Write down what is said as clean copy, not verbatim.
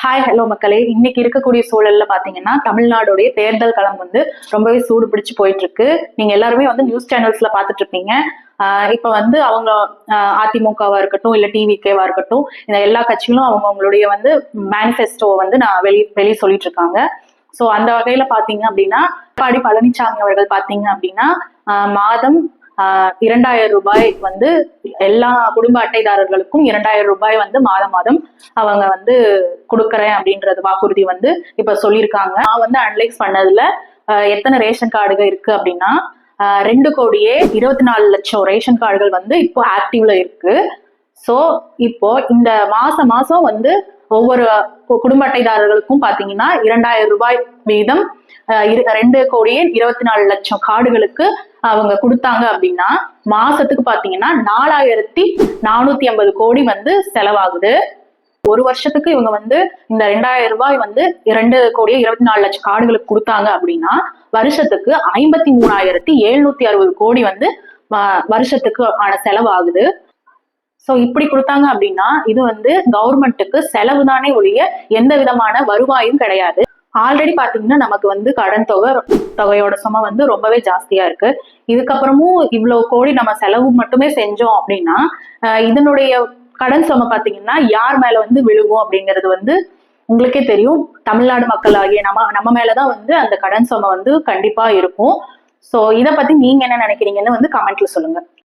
Hi hello மக்களே, இன்னைக்கு இருக்கக்கூடிய சூழல்ல பாத்தீங்கன்னா தமிழ்நாடுடைய தேர்தல் களம் வந்து ரொம்பவே சூடு பிடிச்சு போயிட்டு இருக்கு. நீங்க எல்லாருமே வந்து நியூஸ் சேனல்ஸ்ல பாத்துட்டு இருப்பீங்க. இப்ப வந்து அவங்க அதிமுகவா இருக்கட்டும் இல்ல டிவிகேவா இருக்கட்டும், இந்த எல்லா கட்சிகளும் அவங்களுடைய வந்து மேனிஃபெஸ்டோ வந்து நான் வெளியே சொல்லிட்டு இருக்காங்க. சோ அந்த வகையில பாத்தீங்க அப்படின்னா எடப்பாடி பழனிசாமி அவர்கள் பாத்தீங்க அப்படின்னா மாதம் 2000 ரூபாய் வந்து எல்லா குடும்ப அட்டைதாரர்களுக்கும் 2000 ரூபாய் வந்து மாதம் மாதம் அவங்க வந்து கொடுக்கறேன் அப்படின்றது வாக்குறுதி வந்து இப்ப சொல்லியிருக்காங்க. நான் வந்து அனலைஸ் பண்ணதுல எத்தனை ரேஷன் கார்டுகள் இருக்கு அப்படின்னா 2,24,00,000 ரேஷன் கார்டுகள் வந்து இப்போ ஆக்டிவ்ல இருக்கு. சோ இப்போ இந்த மாசம் வந்து ஒவ்வொரு குடும்ப அட்டைதாரர்களுக்கும் பாத்தீங்கன்னா 2000 ரூபாய் வீதம் 2,24,00,000 கார்டுகளுக்கு அவங்க கொடுத்தாங்க அப்படின்னா மாசத்துக்கு பாத்தீங்கன்னா 4,450 கோடி வந்து செலவாகுது. ஒரு வருஷத்துக்கு இவங்க வந்து இந்த 2000 ரூபாய் வந்து 2,24,00,000 கார்டுகளுக்கு கொடுத்தாங்க அப்படின்னா வருஷத்துக்கு 53,760 கோடி வந்து வருஷத்துக்கு ஆன செலவாகுது. சோ இப்படி கொடுத்தாங்க அப்படின்னா இது வந்து கவர்மெண்ட்டுக்கு செலவு தானே ஒழிய எந்த விதமான வருவாயும் கிடையாது. ஆல்ரெடி பாத்தீங்கன்னா நமக்கு வந்து கடன் தொகையோட சுமை வந்து ரொம்பவே ஜாஸ்தியா இருக்கு. இதுக்கப்புறமும் இவ்வளவு கோடி நம்ம செலவு மட்டுமே செஞ்சோம் அப்படின்னா இதனுடைய கடன் சுமை பாத்தீங்கன்னா யார் மேல வந்து விழுகும் அப்படிங்கிறது வந்து உங்களுக்கே தெரியும். தமிழ்நாடு மக்கள் ஆகிய நம்ம மேலதான் வந்து அந்த கடன் சுமை வந்து கண்டிப்பா இருக்கும். சோ இத பத்தி நீங்க என்ன நினைக்கிறீங்கன்னு வந்து கமெண்ட்ல சொல்லுங்க.